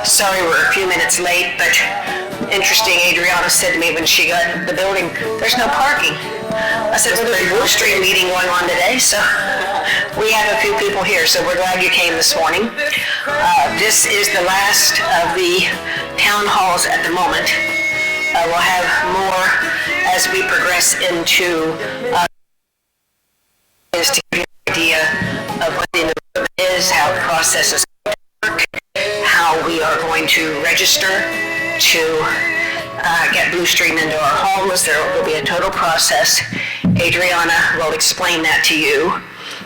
Sorry we're a few minutes late, but interesting, Adriana said to me when she got the building, there's no parking. I said, well, there's a Blue Street meeting going on today, so we have a few people here, so we're glad you came this morning. This is the last of the town halls at the moment. We'll have more as we progress into is to give you an idea of what the is, how the process is work, how we are going to register to get Blue Stream into our homes. There will be a total process. Adriana will explain that to you.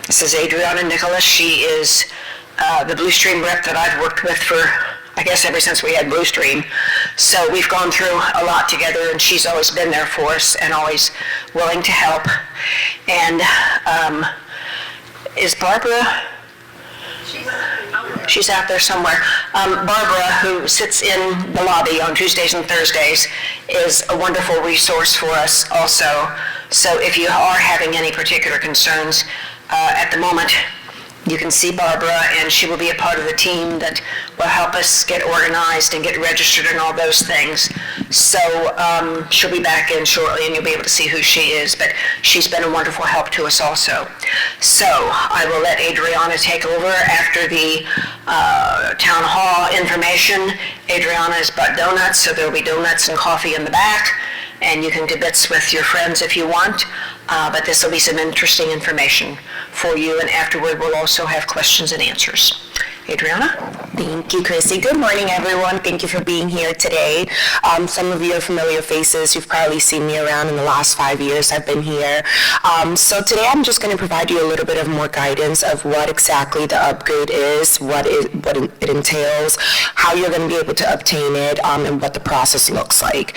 This is Adriana Nicholas. She is the Blue Stream rep that I've worked with for, I guess, ever since we had Blue Stream. So we've gone through a lot together, and she's always been there for us and always willing to help. And is Barbara? She's out there somewhere. Barbara, who sits in the lobby on Tuesdays and Thursdays, is a wonderful resource for us also. So if you are having any particular concerns at the moment, you can see Barbara, and she will be a part of the team that will help us get organized and get registered and all those things. So she'll be back in shortly, and you'll be able to see who she is, but she's been a wonderful help to us also. So I will let Adriana take over after the town hall information. Adriana has brought donuts, so there'll be donuts and coffee in the back, and you can do bits with your friends if you want. But this will be some interesting information for you, and afterward we'll also have questions and answers. Adriana? Thank you, Chrissy. Good morning, everyone. Thank you for being here today. Some of you are familiar faces. You've probably seen me around in the last 5 years I've been here. So today I'm just going to provide you a little bit of more guidance of what exactly the upgrade is, what it entails, how you're going to be able to obtain it, and what the process looks like.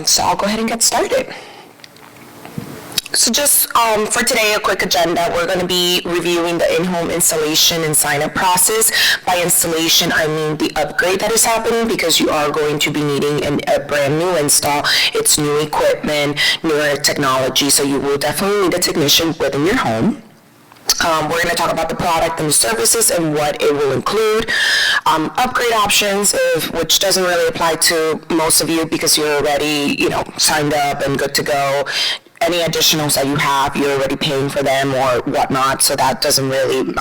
So I'll go ahead and get started. So just for today, a quick agenda. We're going to be reviewing the in-home installation and sign-up process. By installation, I mean the upgrade that is happening, because you are going to be needing a brand new install. It's new equipment, newer technology, so you will definitely need a technician within your home. We're going to talk about the product and the services and what it will include. Upgrade options, which doesn't really apply to most of you because you're already, signed up and good to go. Any additionals that you have, you're already paying for them or whatnot, so that doesn't really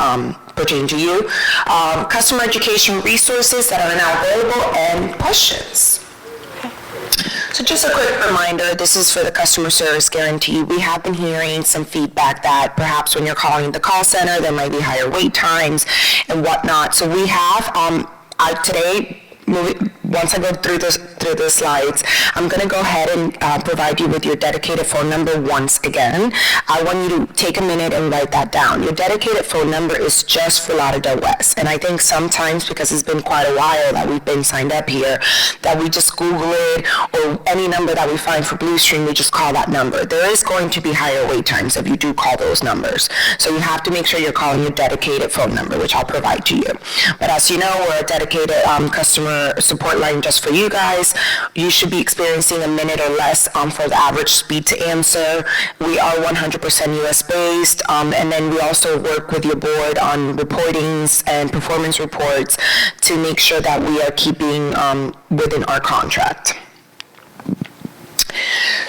pertain to you. Customer education resources that are now available, and questions. So just a quick reminder, this is for the customer service guarantee. We have been hearing some feedback that perhaps when you're calling the call center, there might be higher wait times and whatnot. So we have, today, once I go through the slides, I'm going to go ahead and provide you with your dedicated phone number once again. I want you to take a minute and write that down. Your dedicated phone number is just for Lauderdale West. And I think sometimes, because it's been quite a while that we've been signed up here, that we just Google it, or any number that we find for Blue Stream, we just call that number. There is going to be higher wait times if you do call those numbers. So you have to make sure you're calling your dedicated phone number, which I'll provide to you. But as you know, we're a dedicated customer support line just for you guys. You should be experiencing a minute or less for the average speed to answer. We are 100% US based, and then we also work with your board on reportings and performance reports to make sure that we are keeping within our contract.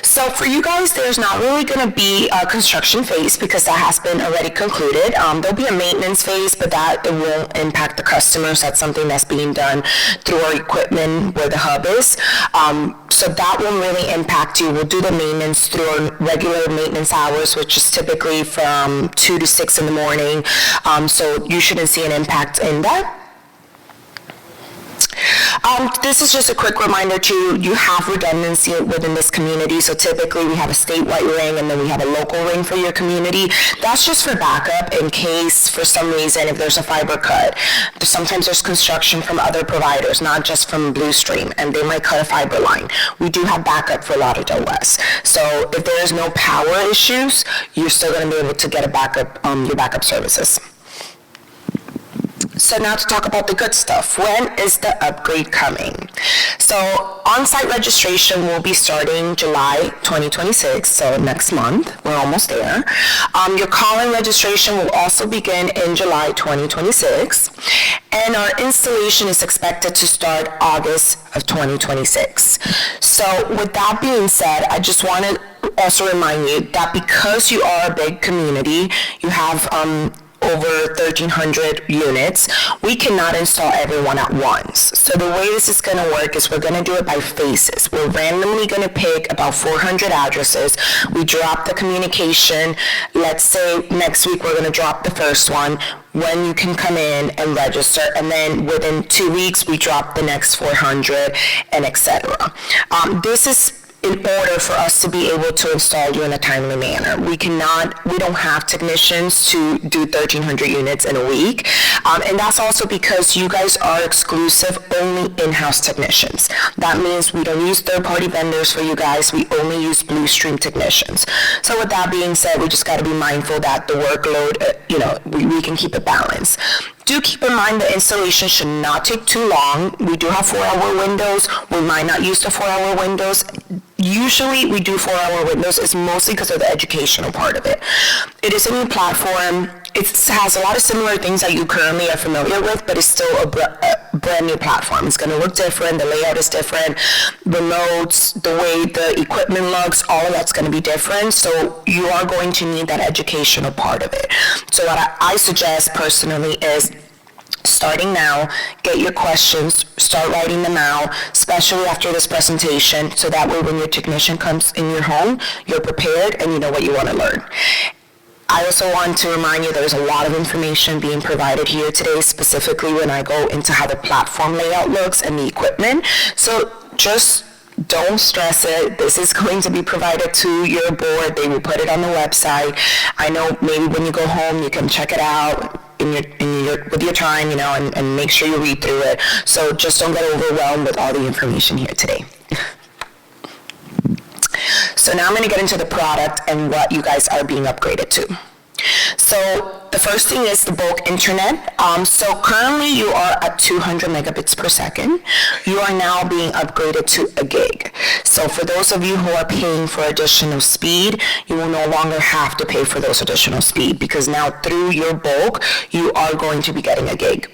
So for you guys, there's not really going to be a construction phase because that has been already concluded. There'll be a maintenance phase, but that it won't impact the customers. That's something that's being done through our equipment where the hub is. So that won't really impact you. We'll do the maintenance through our regular maintenance hours, which is typically from 2 to 6 in the morning. So you shouldn't see an impact in that. This is just a quick reminder too, you have redundancy within this community. So typically we have a statewide ring and then we have a local ring for your community. That's just for backup in case for some reason if there's a fiber cut. Sometimes there's construction from other providers, not just from Blue Stream, and they might cut a fiber line. We do have backup for Lauderdale West. So if there is no power issues, you're still going to be able to get a backup, your backup services. So now to talk about the good stuff. When is the upgrade coming? So on-site registration will be starting July 2026, so next month. We're almost there. Your call-in registration will also begin in July 2026. And our installation is expected to start August of 2026. So with that being said, I just want to also remind you that because you are a big community, you have over 1,300 units, we cannot install everyone at once. So the way this is going to work is we're going to do it by phases. We're randomly going to pick about 400 addresses. We drop the communication. Let's say next week we're going to drop the first one, when you can come in and register, and then within 2 weeks we drop the next 400, and etc. This is in order for us to be able to install you in a timely manner. We don't have technicians to do 1,300 units in a week. And that's also because you guys are exclusive only in-house technicians. That means we don't use third-party vendors for you guys. We only use Blue Stream technicians. So with that being said, we just got to be mindful that the workload, we can keep it balanced. Do keep in mind the installation should not take too long. We do have 4-hour windows. We might not use the 4-hour windows. Usually we do 4-hour windows. It's mostly because of the educational part of it. It is a new platform. It has a lot of similar things that you currently are familiar with, but it's still a brand new platform. It's going to look different. The layout is different. Remotes, the way the equipment looks, all of that's going to be different. So you are going to need that educational part of it. So what I suggest personally is starting now, get your questions, start writing them out, especially after this presentation, so that way when your technician comes in your home, you're prepared and you know what you want to learn. I also want to remind you there's a lot of information being provided here today, specifically when I go into how the platform layout looks and the equipment. So just don't stress it. This is going to be provided to your board. They will put it on the website. I know maybe when you go home, you can check it out with your time, and make sure you read through it. So just don't get overwhelmed with all the information here today. So now I'm going to get into the product and what you guys are being upgraded to. So the first thing is the bulk internet. So currently you are at 200 megabits per second. You are now being upgraded to a gig. So for those of you who are paying for additional speed, you will no longer have to pay for those additional speed, because now through your bulk, you are going to be getting a gig.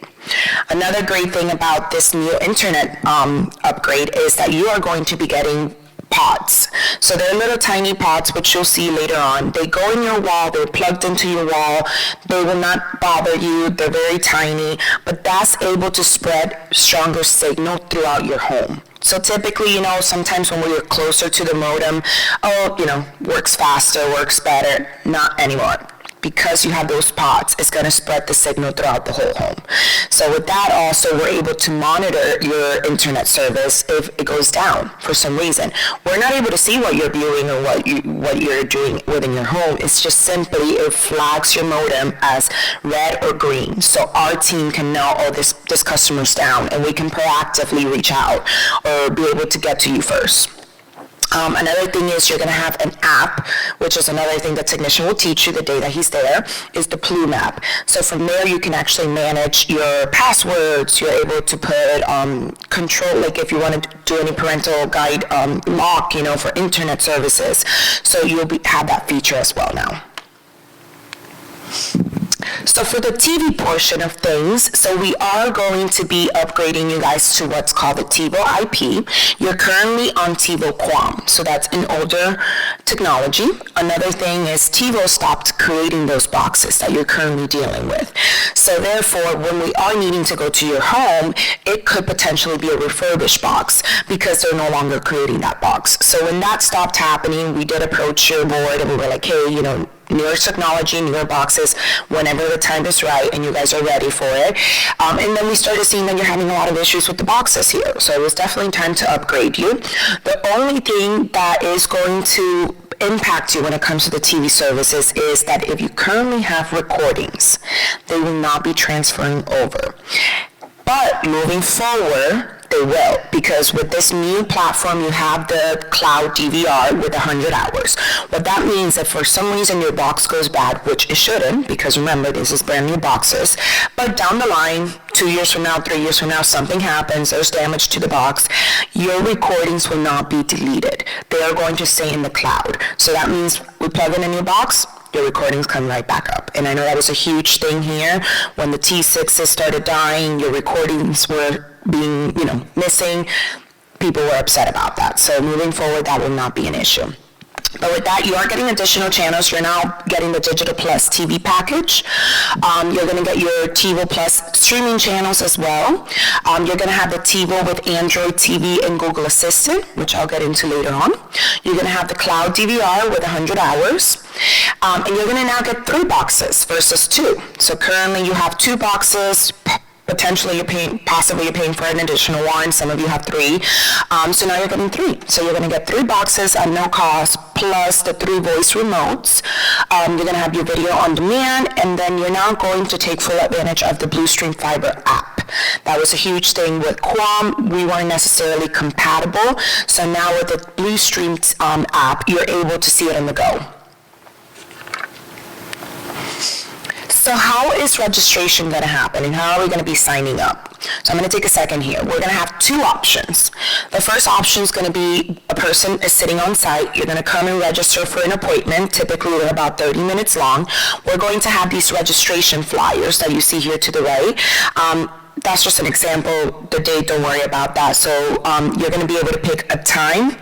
Another great thing about this new internet upgrade is that you are going to be getting pods. So they're little tiny pods, which you'll see later on. They go in your wall, they're plugged into your wall, they will not bother you, they're very tiny, but that's able to spread stronger signal throughout your home. So typically, sometimes when we're closer to the modem, works faster, works better. Not anymore. Because you have those pods, it's going to spread the signal throughout the whole home. So with that also, we're able to monitor your internet service if it goes down for some reason. We're not able to see what you're viewing or what you're doing within your home. It's just simply it flags your modem as red or green. So our team can know, this customer's down, and we can proactively reach out or be able to get to you first. Another thing is you're going to have an app, which is another thing the technician will teach you the day that he's there, is the Plume app. So from there, you can actually manage your passwords. You're able to put control, like if you want to do any parental guide lock, for internet services. So you'll have that feature as well now. So for the TV portion of things, so we are going to be upgrading you guys to what's called the TiVo IP. You're currently on TiVo QAM, so that's an older technology. Another thing is TiVo stopped creating those boxes that you're currently dealing with. So therefore, when we are needing to go to your home, it could potentially be a refurbished box because they're no longer creating that box. So when that stopped happening, we did approach your board and we were like, hey, newer technology, newer boxes, whenever the time is right and you guys are ready for it. And then we started seeing that you're having a lot of issues with the boxes here. So it was definitely time to upgrade you. The only thing that is going to impact you when it comes to the TV services is that if you currently have recordings, they will not be transferring over. But moving forward, They will, because with this new platform, you have the cloud DVR with 100 hours. What that means, if for some reason your box goes bad, which it shouldn't, because remember, this is brand new boxes, but down the line, 2 years from now, 3 years from now, something happens, there's damage to the box, your recordings will not be deleted. They are going to stay in the cloud. So that means we plug in a new box, your recordings come right back up. And I know that was a huge thing here. When the T6s started dying, your recordings were being, missing. People were upset about that. So moving forward, that will not be an issue. But with that, you are getting additional channels. You're now getting the Digital Plus TV package. You're going to get your TiVo Plus streaming channels as well. You're going to have the TiVo with Android TV and Google Assistant, which I'll get into later on. You're going to have the cloud DVR with 100 hours. And you're going to now get 3 boxes versus 2. So currently you have 2 boxes. Potentially you're paying for an additional 1. Some of you have 3. So now you're getting 3. So you're going to get 3 boxes at no cost, plus the 3 voice remotes. You're going to have your video on demand, and then you're now going to take full advantage of the Bluestream Fiber app. That was a huge thing with Quam. We weren't necessarily compatible. So now with the Bluestream app, you're able to see it on the go. So how is registration going to happen, and how are we going to be signing up? So I'm going to take a second here. We're going to have 2 options. The first option is going to be a person is sitting on site. You're going to come and register for an appointment. Typically, they're about 30 minutes long. We're going to have these registration flyers that you see here to the right. That's just an example. The date, don't worry about that. So you're going to be able to pick a time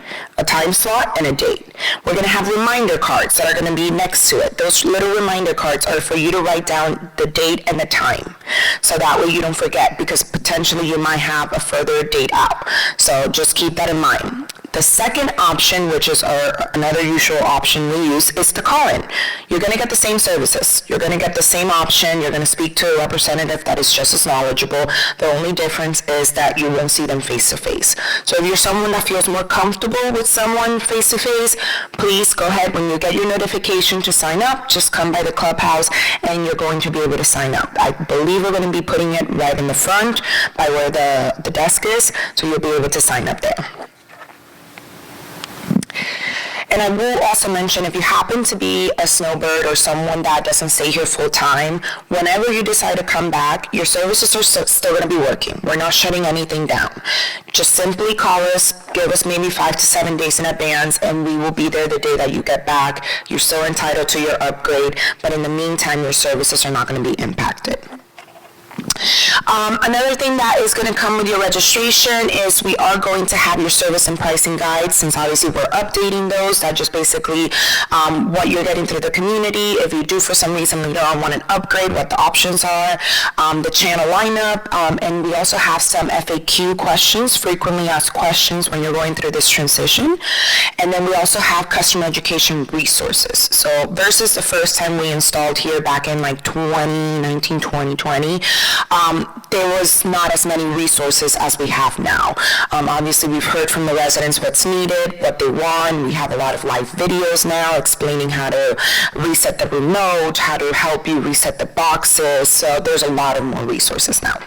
slot, and a date. We're going to have reminder cards that are going to be next to it. Those little reminder cards are for you to write down the date and the time. So that way you don't forget, because potentially you might have a further date out. So just keep that in mind. The second option, which is another usual option we use, is the call-in. You're going to get the same services. You're going to get the same option. You're going to speak to a representative that is just as knowledgeable. The only difference is that you won't see them face-to-face. So if you're someone that feels more comfortable with someone face-to-face, please go ahead. When you get your notification to sign up, just come by the clubhouse and you're going to be able to sign up. I believe we're going to be putting it right in the front by where the desk is, so you'll be able to sign up there. And I will also mention, if you happen to be a snowbird or someone that doesn't stay here full time, whenever you decide to come back, your services are still going to be working. We're not shutting anything down. Just simply call us, give us maybe 5 to 7 days in advance, and we will be there the day that you get back. You're still entitled to your upgrade, but in the meantime, your services are not going to be impacted. Another thing that is going to come with your registration is we are going to have your service and pricing guides, since obviously we're updating those. That just basically what you're getting through the community. If you do for some reason later on want an upgrade, what the options are, the channel lineup, and we also have some FAQ questions, frequently asked questions when you're going through this transition. And then we also have customer education resources. So versus the first time we installed here back in like 2019, 2020, there was not as many resources as we have now. Obviously, we've heard from the residents what's needed, what they want. We have a lot of live videos now explaining how to reset the remote, how to help you reset the boxes. So there's a lot of more resources now.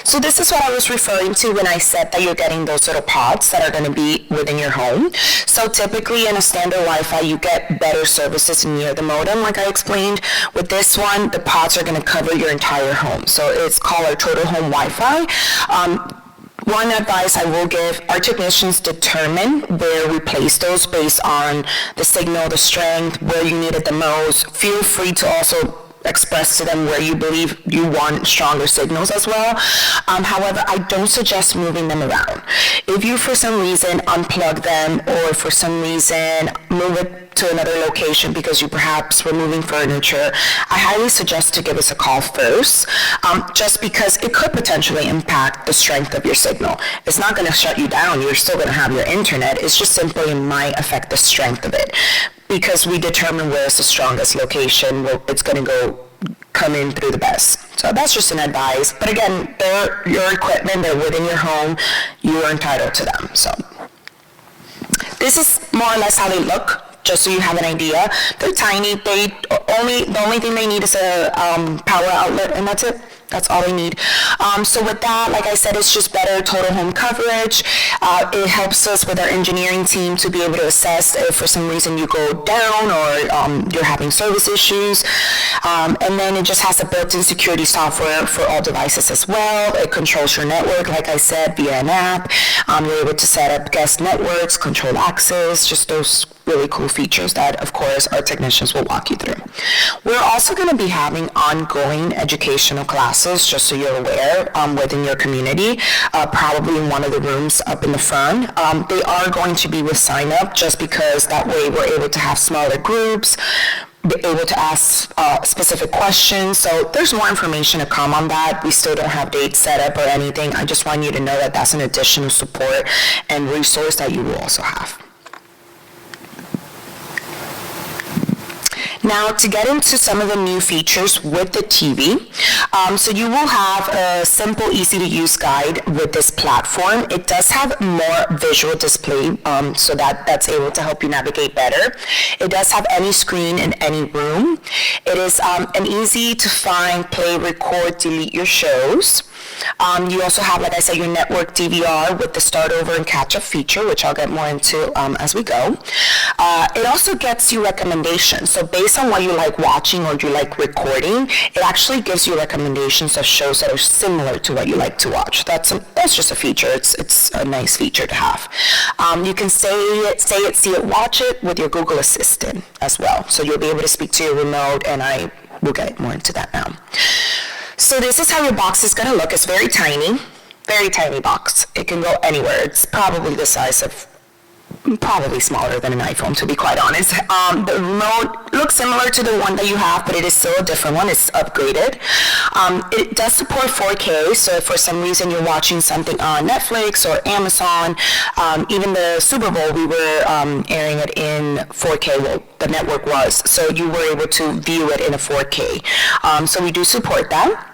So this is what I was referring to when I said that you're getting those little pods that are going to be within your home. So typically in a standard Wi-Fi, you get better services near the modem, like I explained. With this one, the pods are going to cover your entire home. So it's called our Total Home Wi-Fi. One advice I will give, our technicians determine where we place those based on the signal, the strength, where you need it the most. Feel free to also express to them where you believe you want stronger signals as well. However, I don't suggest moving them around. If you for some reason unplug them, or for some reason move it to another location because you perhaps were moving furniture, I highly suggest to give us a call first, just because it could potentially impact the strength of your signal. It's not going to shut you down. You're still going to have your internet. It's just simply might affect the strength of it, because we determine where is the strongest location, where it's going to come in through the best. So that's just an advice. But again, they're your equipment, they're within your home, you are entitled to them. So this is more or less how they look just so you have an idea. They're tiny. The only thing they need is a power outlet, and that's it. That's all they need. So with that, like I said, it's just better total home coverage. It helps us with our engineering team to be able to assess if for some reason you go down or you're having service issues. And then it just has a built-in security software for all devices as well. It controls your network, like I said, via an app. You're able to set up guest networks, control access, just those really cool features that, of course, our technicians will walk you through. We're also going to be having ongoing educational classes, just so you're aware, within your community, probably in one of the rooms up in the front. They are going to be with sign-up, just because that way we're able to have smaller groups, be able to ask specific questions. So there's more information to come on that. We still don't have dates set up or anything. I just want you to know that that's an additional support and resource that you will also have. Now, to get into some of the new features with the TV, so you will have a simple, easy-to-use guide with this platform. It does have more visual display, so that's able to help you navigate better. It does have any screen in any room. It is an easy-to-find, play, record, delete your shows. You also have, like I said, your network DVR with the start over and catch up feature, which I'll get more into as we go. It also gets you recommendations. So based on what you like watching or you like recording, it actually gives you recommendations of shows that are similar to what you like to watch. That's just a feature. It's a nice feature to have. You can say it, see it, watch it with your Google Assistant as well. So you'll be able to speak to your remote, and I will get more into that now. So this is how your box is going to look. It's very tiny box. It can go anywhere. It's probably the size of, probably smaller than an iPhone, to be quite honest. The remote looks similar to the one that you have, but it is still a different one. It's upgraded. It does support 4K, so if for some reason you're watching something on Netflix or Amazon, even the Super Bowl, we were airing it in 4K. Well, the network was, so you were able to view it in a 4K. So we do support that.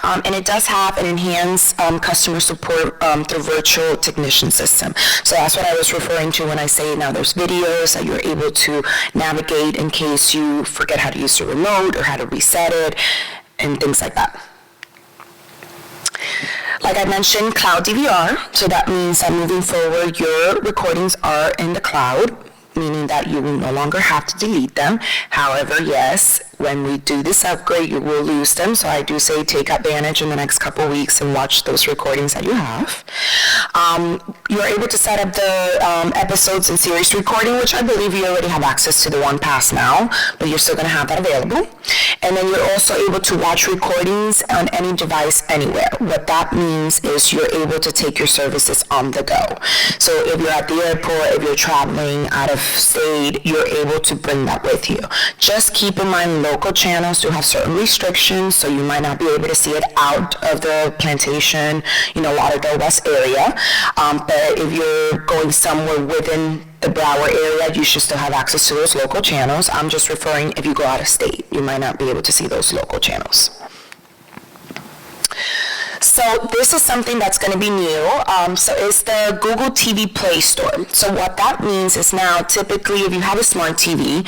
And it does have an enhanced customer support through virtual technician system. So that's what I was referring to when I say now there's videos that you're able to navigate in case you forget how to use the remote or how to reset it and things like that. Like I mentioned, cloud DVR. So that means that moving forward, your recordings are in the cloud, meaning that you will no longer have to delete them. However, yes, when we do this upgrade, you will lose them. So I do say take advantage in the next couple weeks and watch those recordings that you have. You're able to set up the episodes and series recording, which I believe you already have access to the One Pass now, but you're still going to have that available. And then you're also able to watch recordings on any device anywhere. What that means is you're able to take your services on the go. So if you're at the airport, if you're traveling out of state, you're able to bring that with you. Just keep in mind local channels do have certain restrictions, so you might not be able to see it out of the Plantation, Lauderdale West area. But if you're going somewhere within the Broward area, you should still have access to those local channels. I'm just referring if you go out of state, you might not be able to see those local channels. So this is something that's going to be new. So it's the Google TV Play Store. So what that means is now typically if you have a smart TV,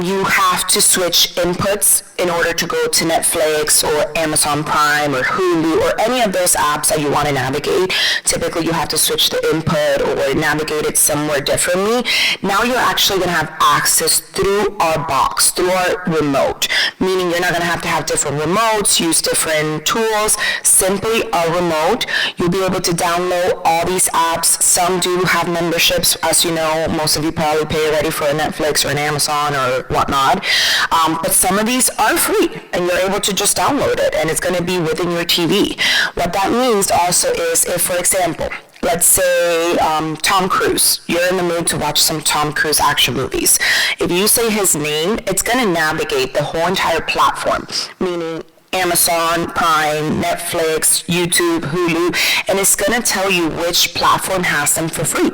you have to switch inputs in order to go to Netflix or Amazon Prime or Hulu or any of those apps that you want to navigate. Typically you have to switch the input or navigate it somewhere differently. Now you're actually going to have access through our box, through our remote, meaning you're not going to have different remotes, use different tools. Simply a remote. You'll be able to download all these apps. Some do have memberships, as you know. Most of you probably pay already for a Netflix or an Amazon or whatnot. But some of these are free, and you're able to just download it, and it's going to be within your TV. What that means also is if, for example, let's say Tom Cruise, you're in the mood to watch some Tom Cruise action movies. If you say his name, it's going to navigate the whole entire platform, meaning Amazon, Prime, Netflix, YouTube, Hulu, and it's going to tell you which platform has them for free.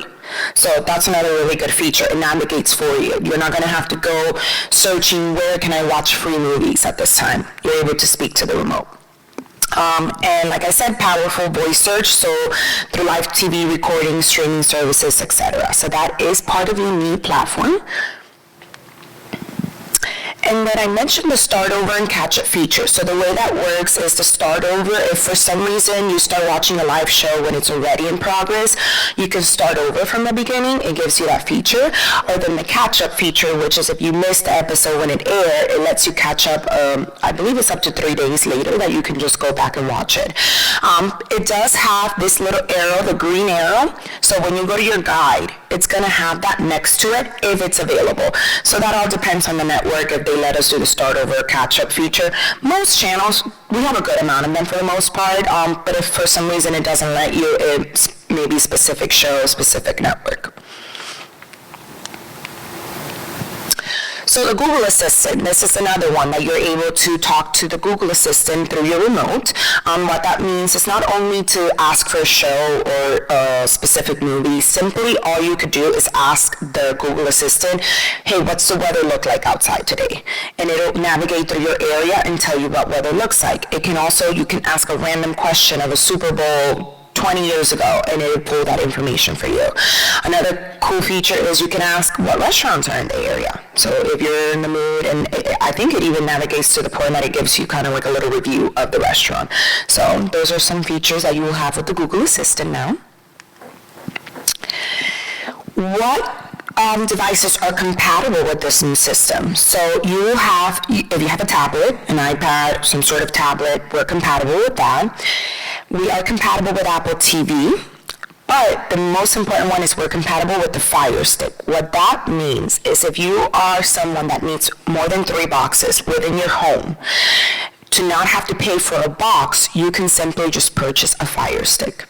So that's another really good feature. It navigates for you. You're not going to have to go searching where can I watch free movies at this time. You're able to speak to the remote. And like I said, powerful voice search, so through live TV recording, streaming services, etc. So that is part of your new platform. And then I mentioned the start over and catch up feature. So the way that works is to start over. If for some reason you start watching a live show when it's already in progress, you can start over from the beginning. It gives you that feature. Or then the catch up feature, which is if you missed the episode when it aired, it lets you catch up, I believe it's up to 3 days later that you can just go back and watch it. It does have this little arrow, the green arrow. So when you go to your guide, it's going to have that next to it if it's available. So that all depends on the network if they let us do the start over or catch up feature. Most channels, we have a good amount of them for the most part, but if for some reason it doesn't let you, it's maybe specific show, specific network. So the Google Assistant, this is another one that you're able to talk to the Google Assistant through your remote. What that means is not only to ask for a show or a specific movie, simply all you could do is ask the Google Assistant, hey, what's the weather look like outside today? And it'll navigate through your area and tell you what weather looks like. It can also, you can ask a random question of a Super Bowl 20 years ago, and it will pull that information for you. Another cool feature is you can ask what restaurants are in the area. So if you're in the mood, and I think it even navigates to the point that it gives you kind of like a little review of the restaurant. So those are some features that you will have with the Google Assistant now. What devices are compatible with this new system? So you will have, if you have a tablet, an iPad, some sort of tablet, we're compatible with that. We are compatible with Apple TV, but the most important one is we're compatible with the Fire Stick. What that means is if you are someone that needs more than 3 boxes within your home, to not have to pay for a box, you can simply just purchase a Fire Stick.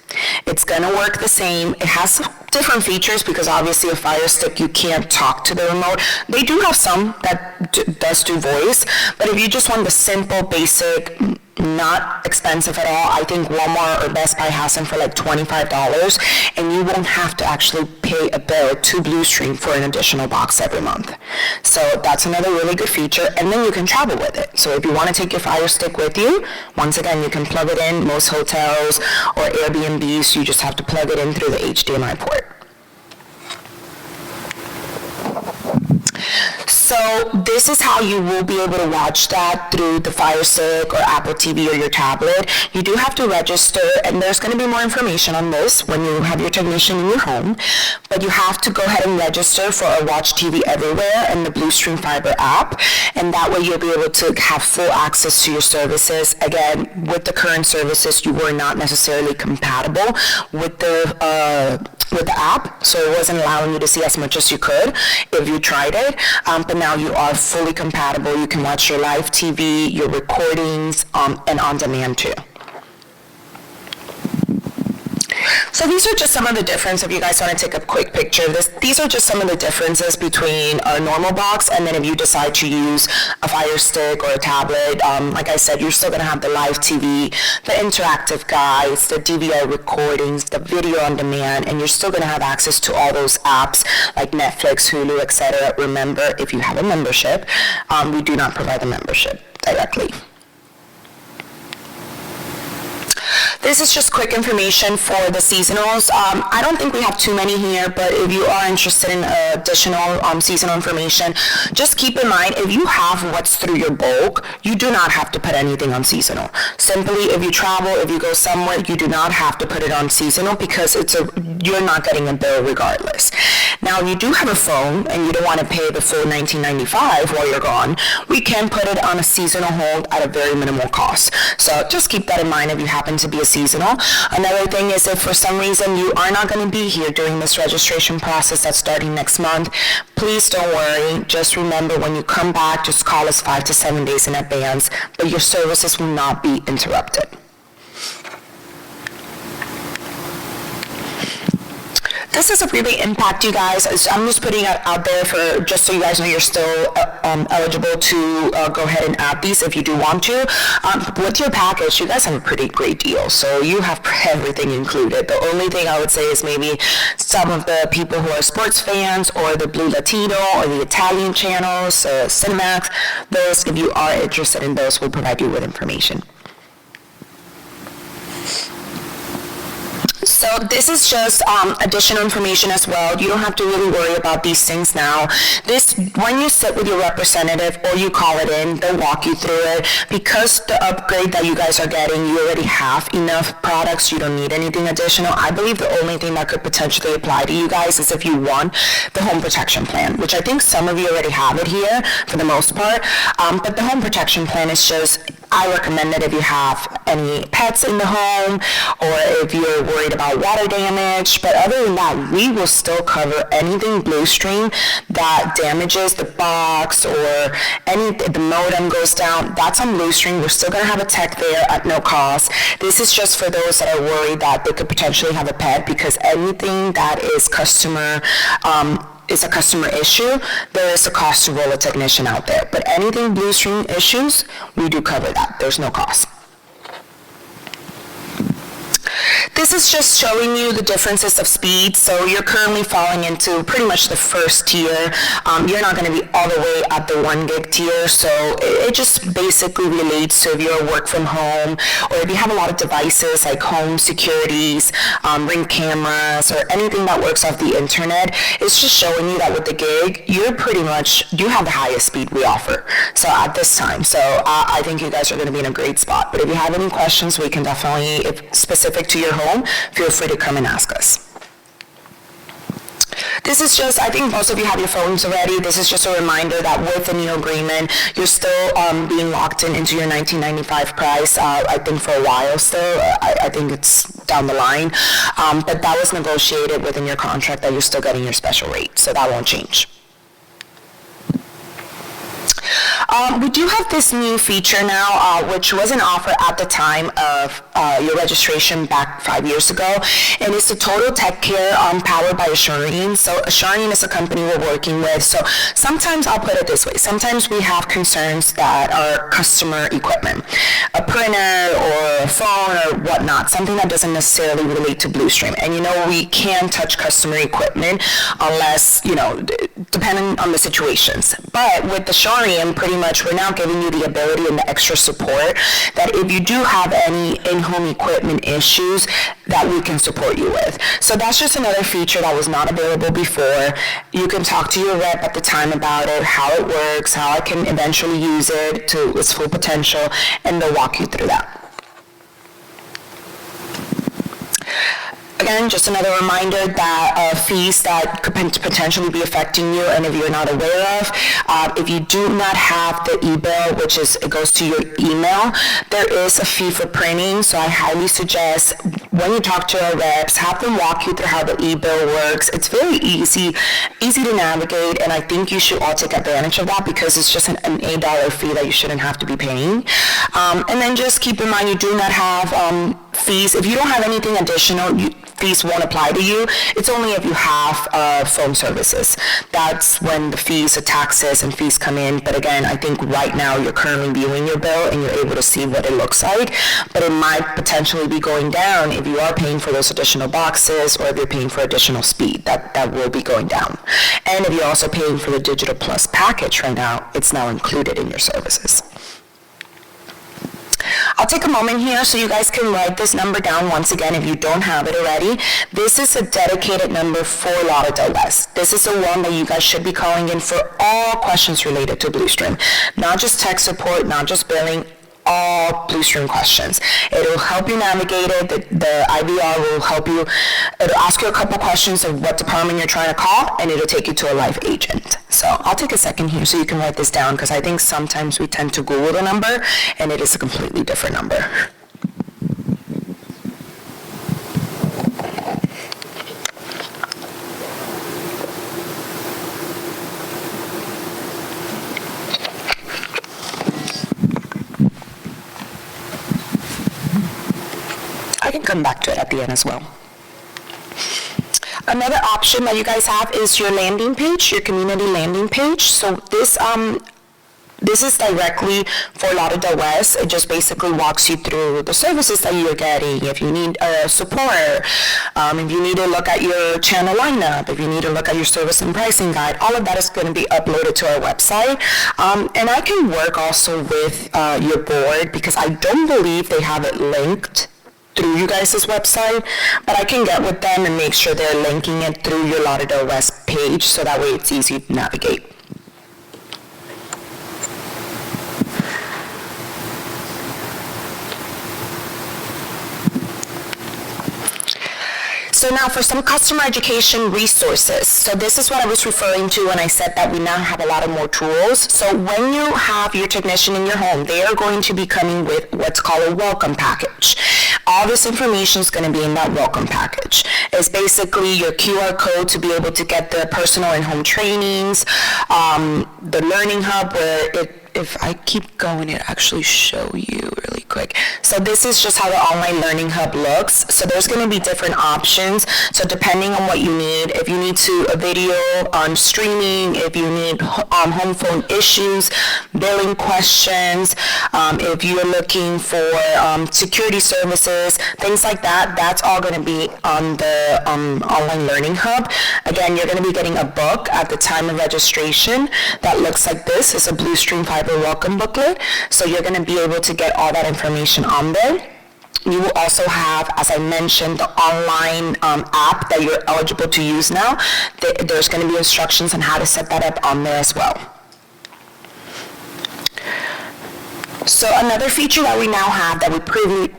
It's going to work the same. It has different features because obviously a Fire Stick, you can't talk to the remote. They do have some that does do voice, but if you just want the simple, basic, not expensive at all, I think Walmart or Best Buy has them for like $25, and you won't have to actually pay a bill to Bluestream for an additional box every month. So that's another really good feature, and then you can travel with it. So if you want to take your Fire Stick with you, once again, you can plug it in. Most hotels or Airbnbs, you just have to plug it in through the HDMI port. So this is how you will be able to watch that through the Fire Stick or Apple TV or your tablet. You do have to register, and there's going to be more information on this when you have your technician in your home, but you have to go ahead and register for a Watch TV Everywhere and the Bluestream Fiber app, and that way you'll be able to have full access to your services. Again, with the current services, you were not necessarily compatible with the app, so it wasn't allowing you to see as much as you could if you tried it, but now you are fully compatible. You can watch your live TV, your recordings, and on demand too. So these are just some of the differences. If you guys want to take a quick picture of this, these are just some of the differences between a normal box and then if you decide to use a Fire Stick or a tablet. Like I said, you're still going to have the live TV, the interactive guides, the DVR recordings, the video on demand, and you're still going to have access to all those apps like Netflix, Hulu, etc. Remember, if you have a membership, we do not provide the membership directly. This is just quick information for the seasonals. I don't think we have too many here, but if you are interested in additional seasonal information, just keep in mind, if you have what's through your bulk, you do not have to put anything on seasonal. Simply, if you travel, if you go somewhere, you do not have to put it on seasonal because you're not getting a bill regardless. Now, if you do have a phone and you don't want to pay the full $19.95 while you're gone, we can put it on a seasonal hold at a very minimal cost. So just keep that in mind if you happen to be a seasonal. Another thing is if for some reason you are not going to be here during this registration process that's starting next month, please don't worry. Just remember, when you come back, just call us 5 to 7 days in advance, but your services will not be interrupted. This doesn't really impact you guys. I'm just putting it out there for just so you guys know you're still eligible to go ahead and add these if you do want to. With your package, you guys have a pretty great deal. So you have everything included. The only thing I would say is maybe some of the people who are sports fans or the Blue Latino or the Italian channels, Cinemax, those, if you are interested in those, we'll provide you with information. So So this is just additional information as well. You don't have to really worry about these things now. When you sit with your representative or you call it in, they'll walk you through it. Because the upgrade that you guys are getting, you already have enough products. You don't need anything additional. I believe the only thing that could potentially apply to you guys is if you want the home protection plan, which I think some of you already have it here for the most part. But the home protection plan is just, I recommend it if you have any pets in the home or if you're worried about water damage. But other than that, we will still cover anything Bluestream that damages the box or the modem goes down. That's on Bluestream. We're still going to have a tech there at no cost. This is just for those that are worried that they could potentially have a pet, because anything that is a customer issue, there is a cost to roll a technician out there. But anything Bluestream issues, we do cover that. There's no cost. This is just showing you the differences of speed. So you're currently falling into pretty much the first tier. You're not going to be all the way at the 1 gig tier. So it just basically relates to if you're work from home or if you have a lot of devices like home securities, Ring cameras, or anything that works off the internet. It's just showing you that with the gig, you have the highest speed we offer. So at this time. So I think you guys are going to be in a great spot. But if you have any questions, we can definitely, if specific to your home, feel free to come and ask us. This is just, I think most of you have your phones already. This is just a reminder that with the new agreement, you're still being locked into your $19.95 price, I think for a while still. I think it's down the line. But that was negotiated within your contract that you're still getting your special rate, so that won't change. We do have this new feature now, which was an offer at the time of your registration back 5 years ago, and it's the Total Tech Care powered by Assurine. So Assurine is a company we're working with. So sometimes, I'll put it this way, sometimes we have concerns that are customer equipment, a printer or a phone or whatnot, something that doesn't necessarily relate to Bluestream. And we can touch customer equipment unless, depending on the situations. But with Assurine, pretty much we're now giving you the ability and the extra support that if you do have any in-home equipment issues, that we can support you with. So that's just another feature that was not available before. You can talk to your rep at the time about it, how it works, how I can eventually use it to its full potential, and they'll walk you through that. Again, just another reminder that fees that could potentially be affecting you, and if you're not aware of, if you do not have the e-bill, which is, it goes to your email, there is a fee for printing. So I highly suggest when you talk to our reps, have them walk you through how the e-bill works. It's very easy to navigate, and I think you should all take advantage of that because it's just an $8 fee that you shouldn't have to be paying. And then just keep in mind, you do not have fees. If you don't have anything additional, fees won't apply to you. It's only if you have phone services. That's when the fees, the taxes, and fees come in. But again, I think right now you're currently viewing your bill and you're able to see what it looks like. But it might potentially be going down if you are paying for those additional boxes or if you're paying for additional speed. That will be going down. And if you're also paying for the Digital Plus package right now, it's now included in your services. I'll take a moment here so you guys can write this number down once again if you don't have it already. This is a dedicated number for Lauderdale West. This is the one that you guys should be calling in for all questions related to Bluestream. Not just tech support, not just billing, all Bluestream questions. It will help you navigate it. The IVR will help you. It'll ask you a couple questions of what department you're trying to call, and it'll take you to a live agent. So I'll take a second here so you can write this down because I think sometimes we tend to Google the number, and it is a completely different number. I can come back to it at the end as well. Another option that you guys have is your landing page, your community landing page. So this is directly for Lauderdale West. It just basically walks you through the services that you're getting. If you need support, if you need to look at your channel lineup, if you need to look at your service and pricing guide, all of that is going to be uploaded to our website. And I can work also with your board because I don't believe they have it linked through you guys' website, but I can get with them and make sure they're linking it through your Lauderdale West page, so that way it's easy to navigate. So now for some customer education resources. So this is what I was referring to when I said that we now have a lot of more tools. So when you have your technician in your home, they are going to be coming with what's called a welcome package. All this information is going to be in that welcome package. It's basically your QR code to be able to get the personal and home trainings, the learning hub where if I keep going, it actually show you really quick. So this is just how the online learning hub looks. So there's going to be different options. So depending on what you need, if you need a video on streaming, if you need home phone issues, billing questions, if you're looking for security services, things like that, that's all going to be on the online learning hub. Again, you're going to be getting a book at the time of registration that looks like this. It's a Blue Stream Fiber welcome booklet. So you're going to be able to get all that information on there. You will also have, as I mentioned, the online app that you're eligible to use now. There's going to be instructions on how to set that up on there as well. So another feature that we now have that we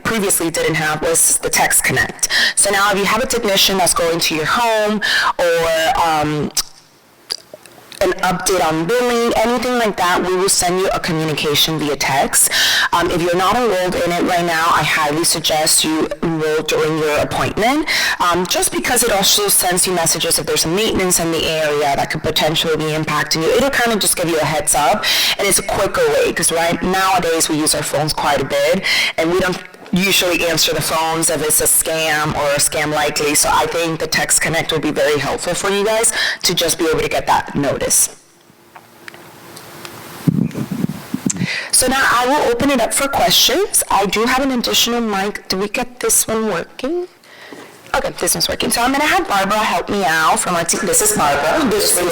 previously didn't have was the Text Connect. So now if you have a technician that's going to your home or an update on billing, anything like that, we will send you a communication via text. If you're not enrolled in it right now, I highly suggest you enroll during your appointment, just because it also sends you messages if there's a maintenance in the area that could potentially be impacting you. It'll kind of just give you a heads up, and it's a quicker way, because nowadays we use our phones quite a bit, and we don't usually answer the phones if it's a scam or a scam likely. So I think the Text Connect will be very helpful for you guys to just be able to get that notice. So now I will open it up for questions. I do have an additional mic. Did we get this one working? Okay, this one's working. So I'm going to have Barbara help me out from our team. This is Barbara, who Christy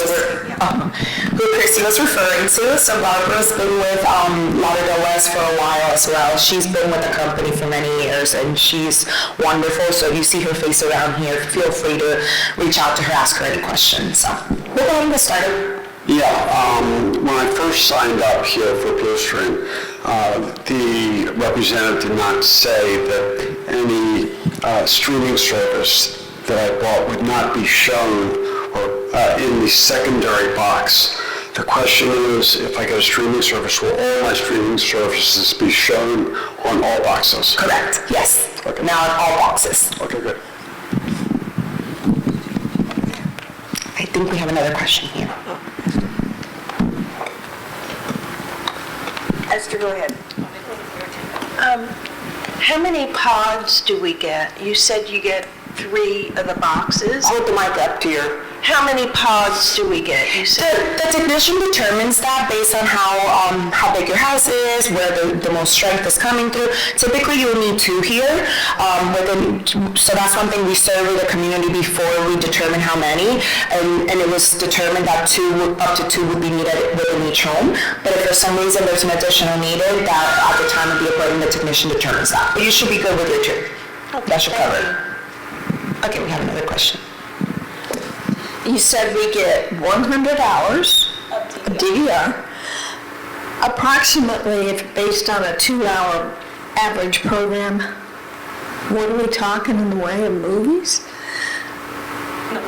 was referring to. So Barbara's been with Lauderdale West for a while as well. She's been with the company for many years, and she's wonderful. So if you see her face around here, feel free to reach out to her, ask her any questions. So we're going to get started. Yeah, when I first signed up here for Blue Stream, the representative did not say that any streaming service that I bought would not be shown or in the secondary box. The question is, if I get a streaming service, will all my streaming services be shown on all boxes? Correct, yes. Okay. Now on all boxes. Okay, good. I think we have another question here. Esther, go ahead. How many pods do we get? You said you get 3 of the boxes. Hold the mic up to your... How many pods do we get? You said The technician determines that based on how big your house is, where the most strength is coming through. Typically, you'll need 2 here. So that's one thing we surveyed the community before we determine how many, and it was determined that up to 2 would be needed within each home. But if for some reason there's an additional needed, that at the time of the appointment, the technician determines that. But you should be good with your 2. That should cover it. Okay, we have another question. you said we get 100 hours of DVR. Approximately, if based on a 2-hour average program, what are we talking in the way of movies?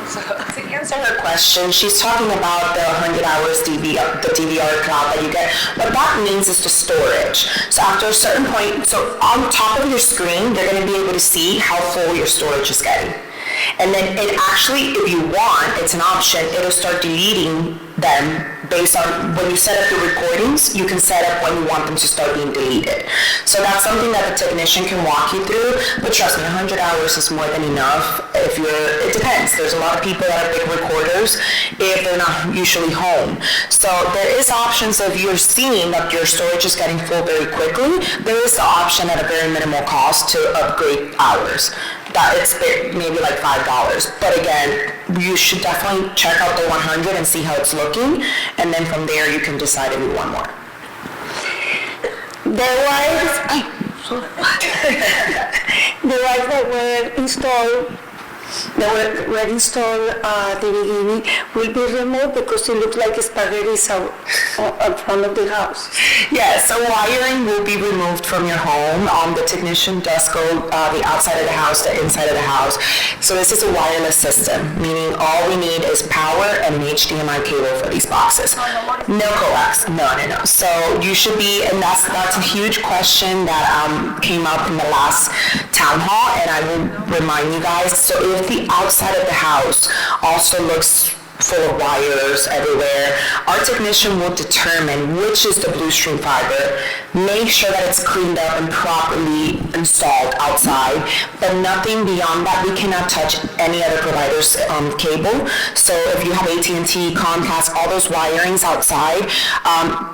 So to answer her question, she's talking about the 100 hours the DVR cloud that you get. What that means is the storage. So after a certain point, so on top of your screen, they're going to be able to see how full your storage is getting. And then it actually, if you want, it's an option, it'll start deleting them based on when you set up your recordings, you can set up when you want them to start being deleted. So that's something that the technician can walk you through, but trust me, 100 hours is more than enough. It depends. There's a lot of people that are big recorders if they're not usually home. So there is options if you're seeing that your storage is getting full very quickly, there is the option at a very minimal cost to upgrade hours. That it's maybe like $5. But again, you should definitely check out the 100 and see how it's looking, and then from there you can decide if you want more. The lights that were installed at the beginning will be removed because it looks like spaghetti out in front of the house. Yeah, so wiring will be removed from your home. The technician does go the outside of the house, the inside of the house. So this is a wireless system, meaning all we need is power and an HDMI cable for these boxes. No coax, no. So you should be, and that's a huge question that came up in the last town hall, and I will remind you guys. So if the outside of the house also looks full of wires everywhere, our technician will determine which is the Blue Stream fiber, make sure that it's cleaned up and properly installed outside, but nothing beyond that. We cannot touch any other provider's cable. So if you have AT&T, Comcast, all those wirings outside,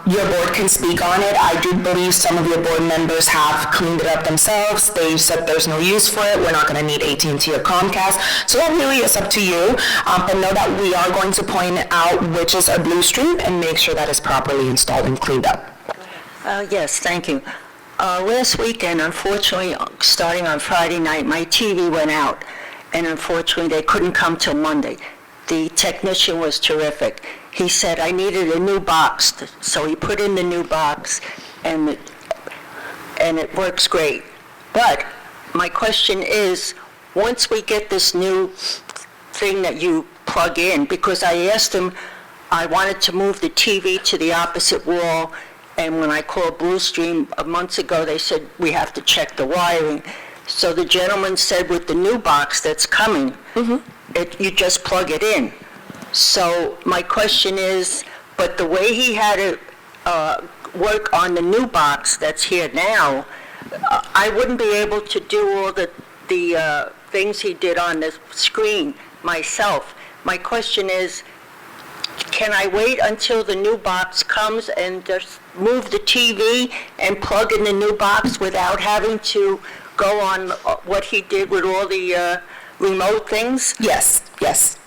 your board can speak on it. I do believe some of your board members have cleaned it up themselves. They said there's no use for it. We're not going to need AT&T or Comcast. So that really is up to you. But know that we are going to point out which is a Blue Stream and make sure that it's properly installed and cleaned up. Yes, thank you. Last weekend, unfortunately, starting on Friday night, my TV went out, and unfortunately, they couldn't come till Monday. The technician was terrific. He said I needed a new box, so he put in the new box, and it works great. But my question is, once we get this new thing that you plug in, because I asked him, I wanted to move the TV to the opposite wall, and when I called Blue Stream months ago, they said we have to check the wiring. So the gentleman said with the new box that's coming, you just plug it in. So my question is, but the way he had it work on the new box that's here now, I wouldn't be able to do all the things he did on the screen myself. My question is, can I wait until the new box comes and just move the TV and plug in the new box without having to go on what he did with all the remote things? Yes.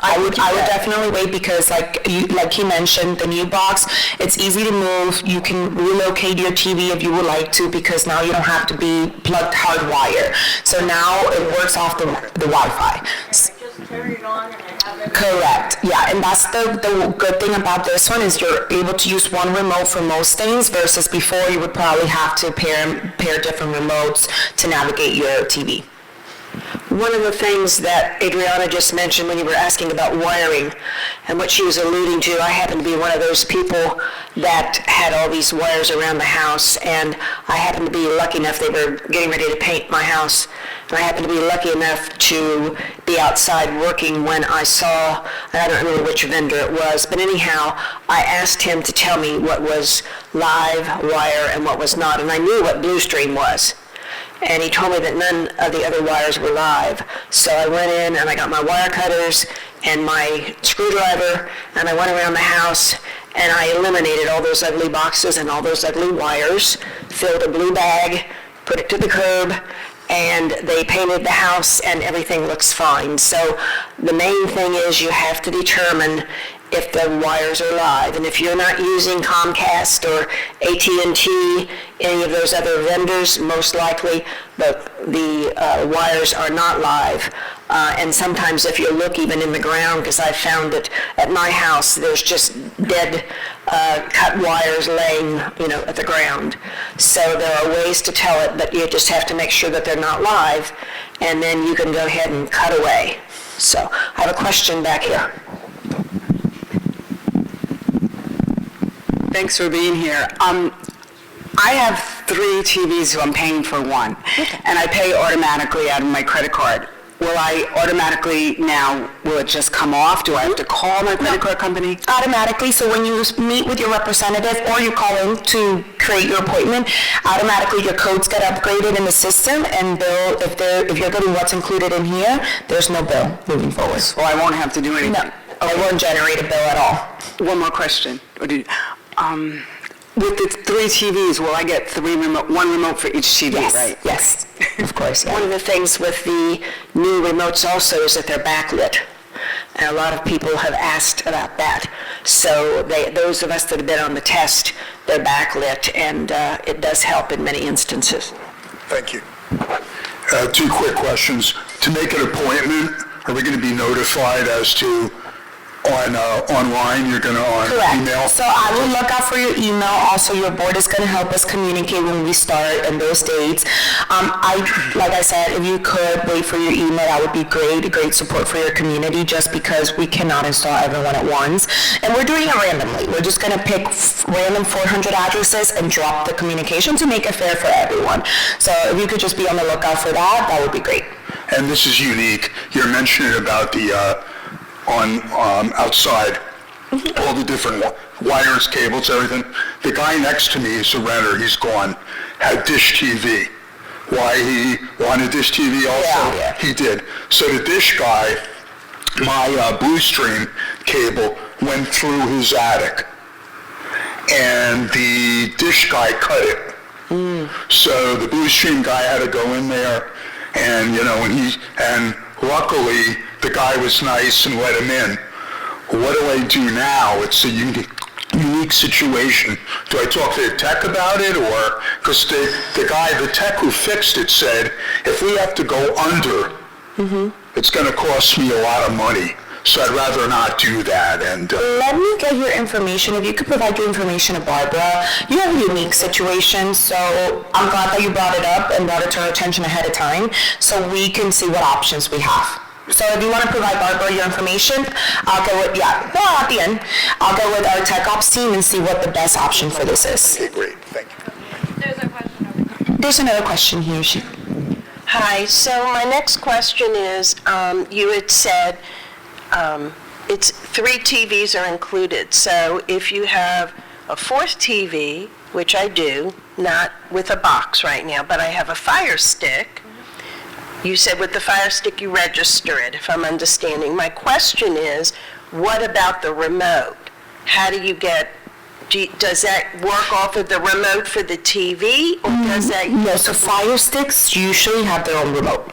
I would definitely wait because like he mentioned, the new box, it's easy to move. You can relocate your TV if you would like to because now you don't have to be plugged hardwire. So now it works off the Wi-Fi. Just turn it on and have it. Correct. Yeah, and that's the good thing about this one is you're able to use one remote for most things versus before you would probably have to pair different remotes to navigate your TV. One of the things that Adriana just mentioned when you were asking about wiring and what she was alluding to, I happen to be one of those people that had all these wires around the house, and I happened to be lucky enough, they were getting ready to paint my house, and I happened to be lucky enough to be outside working when I saw, and I don't remember which vendor it was, but anyhow, I asked him to tell me what was live wire and what was not, and I knew what Blue Stream was. And he told me that none of the other wires were live. So I went in and I got my wire cutters and my screwdriver, and I went around the house and I eliminated all those ugly boxes and all those ugly wires, filled a blue bag, put it to the curb, and they painted the house and everything looks fine. So the main thing is you have to determine if the wires are live. And if you're not using Comcast or AT&T, any of those other vendors, most likely the wires are not live. And sometimes if you look even in the ground, because I found that at my house, there's just dead cut wires laying, at the ground. So there are ways to tell it, but you just have to make sure that they're not live, and then you can go ahead and cut away. So I have a question back here. Thanks for being here. I have 3 TVs, so I'm paying for one, and I pay automatically out of my credit card. Will I automatically now, will it just come off? Do I have to call my credit card company? Automatically, so when you meet with your representative or you call in to create your appointment, automatically your codes get upgraded in the system, and bill, if you're getting what's included in here, there's no bill moving forward. So I won't have to do anything? No, it won't generate a bill at all. One more question. With the 3 TVs, will I get one remote for each TV, Yes, right? yes, of course, yeah. One of the things with the new remotes also is that they're backlit. And a lot of people have asked about that. So those of us that have been on the test, they're backlit, and it does help in many instances. Thank you. Two quick questions. To make an appointment, are we going to be notified as to online, you're going to email? Correct. So I will look out for your email. Also, your board is going to help us communicate when we start and those dates. Like I said, if you could wait for your email, that would be great support for your community, just because we cannot install everyone at once. And we're doing it randomly. We're just going to pick random 400 addresses and drop the communication to make it fair for everyone. So if you could just be on the lookout for that, that would be great. And this is unique. You're mentioning about the outside, all the different wires, cables, everything. The guy next to me is a renter. He's gone. Had Dish TV. Why he wanted Dish TV also? Yeah. He did. So the Dish guy, my Blue Stream cable went through his attic, and the Dish guy cut it. So the Blue Stream guy had to go in there, and and luckily the guy was nice and let him in. What do I do now? It's a unique situation. Do I talk to the tech about it, or because the tech who fixed it said if we have to go under, it's going to cost me a lot of money. So I'd rather not do that. And let me get your information. If you could provide your information to Barbara. You have a unique situation, so I'm glad that you brought it up and brought it to our attention ahead of time, so we can see what options we have. So if you want to provide Barbara your information, I'll go with, at the end, I'll go with our tech ops team and see what the best option for this is. okay, great, thank you. There's a question over here. There's another question here. Hi, so my next question is, you had said it's 3 TVs are included. So if you have a 4th TV, which I do, not with a box right now, but I have a Fire Stick, you said with the Fire Stick you register it, if I'm understanding. My question is, what about the remote? How do you get, does that work off of the remote for the TV, or does that? No, so Fire Sticks usually have their own remote.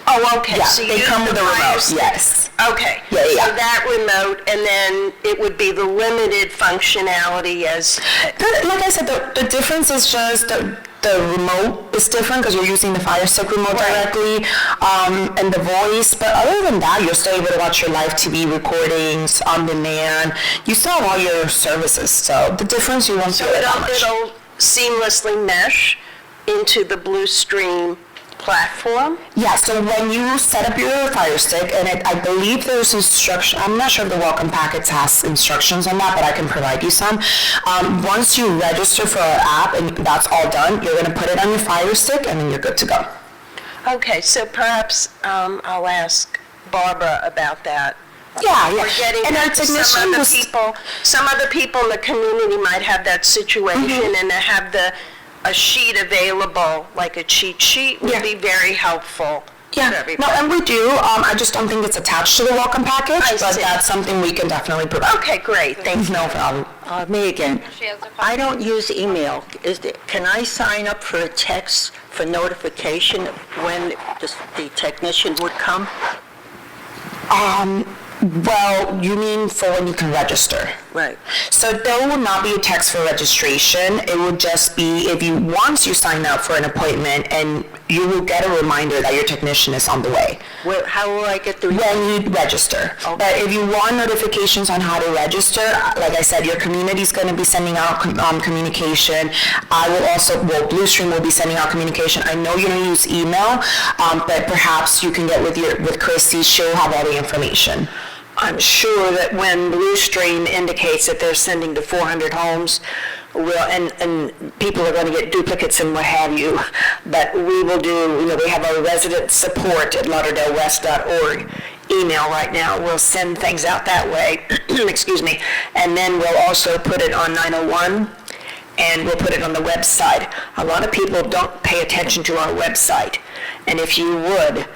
Oh, okay. Yeah, So you they use come with the a Fire remote, Stick. yes. Okay. Yeah. So that remote, and then it would be the limited functionality as... Like I said, the difference is just the remote is different because you're using the Fire Stick remote directly, and the voice. But other than that, you're still able to watch your live TV recordings on demand. You still have all your services. So the difference, you won't see it that much. It'll seamlessly mesh into the Blue Stream platform? Yeah, so when you set up your Fire Stick, and I believe there's instruction, I'm not sure if the welcome packets has instructions on that, but I can provide you some. Once you register for our app and that's all done, you're going to put it on your Fire Stick and then you're good to go. Okay, so perhaps I'll ask Barbara about that. Yeah. We're getting And our back to technician some other people in the community might have that situation, and to have a sheet available, like a cheat sheet, would be very helpful to everybody. No, and we do. I just don't think it's attached to the welcome package, but that's something we can definitely provide. Okay, great, thank you. No problem. Me again. She has a question. I don't use email. Can I sign up for a text for notification when the technician would come? Well, you mean for when you can register? Right. So there will not be a text for registration. It would just be once you sign up for an appointment, and you will get a reminder that your technician is on the way. How will I get the... When you register. Okay. But if you want notifications on how to register, like I said, your community is going to be sending out communication. Blue Stream will be sending out communication. I know you don't use email, but perhaps you can get with Christy. She'll have all the information. I'm sure that when Blue Stream indicates that they're sending to 400 homes, and people are going to get duplicates and what have you, but we will do, we have our resident support at lauderdalewest.org email right now. We'll send things out that way, excuse me, and then we'll also put it on 901, and we'll put it on the website. A lot of people don't pay attention to our website, and if you would,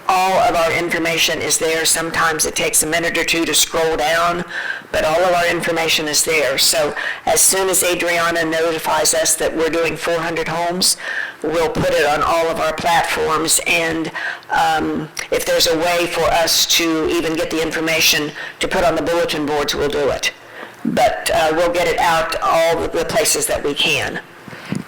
all of our information is there. Sometimes it takes a minute or two to scroll down, but all of our information is there. So as soon as Adriana notifies us that we're doing 400 homes, we'll put it on all of our platforms, and if there's a way for us to even get the information to put on the bulletin boards, we'll do it. But we'll get it out all the places that we can.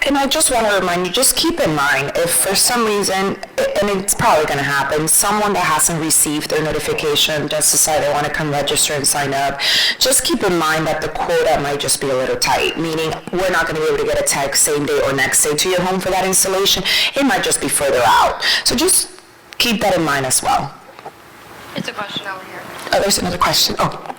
And I just want to remind you, just keep in mind, if for some reason, and it's probably going to happen, someone that hasn't received their notification just decide they want to come register and sign up, just keep in mind that the quota might just be a little tight, meaning we're not going to be able to get a text same day or next day to your home for that installation. It might just be further out. So just keep that in mind as well. It's a question over here. Oh, there's another question. Oh.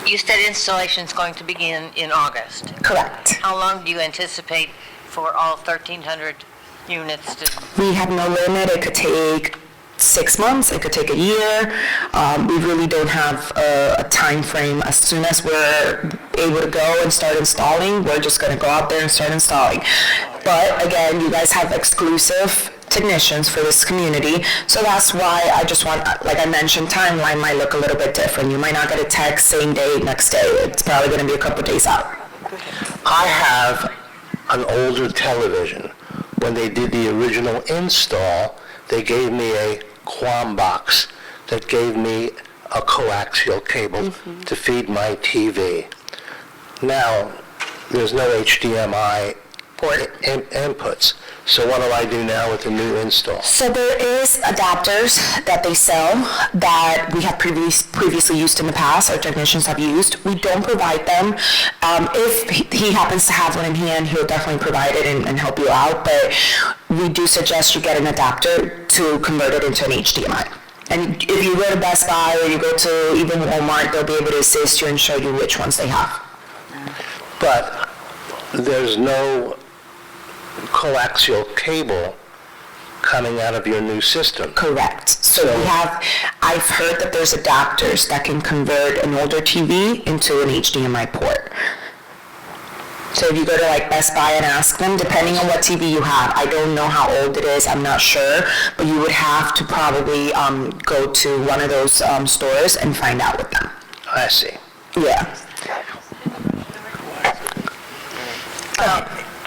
You said installation is going to begin in August. Correct. How long do you anticipate for all 1,300 units to? We have no limit. It could take 6 months. It could take a year. We really don't have a time frame. As soon as we're able to go and start installing, we're just going to go out there and start installing. But again, you guys have exclusive technicians for this community, so that's why I just want, like I mentioned, timeline might look a little bit different. You might not get a text same day, next day. It's probably going to be a couple days out. I have an older television. When they did the original install, they gave me a QAM box that gave me a coaxial cable to feed my TV. Now, there's no HDMI inputs. So what do I do now with the new install? So there is adapters that they sell that we have previously used in the past, our technicians have used. We don't provide them. If he happens to have one in hand, he'll definitely provide it and help you out, but we do suggest you get an adapter to convert it into an HDMI. And if you go to Best Buy or you go to even Walmart, they'll be able to assist you and show you which ones they have. But there's no coaxial cable coming out of your new system. Correct. So I've heard that there's adapters that can convert an older TV into an HDMI port. So if you go to like Best Buy and ask them, depending on what TV you have, I don't know how old it is, I'm not sure, but you would have to probably go to one of those stores and find out with them. I see. Yeah.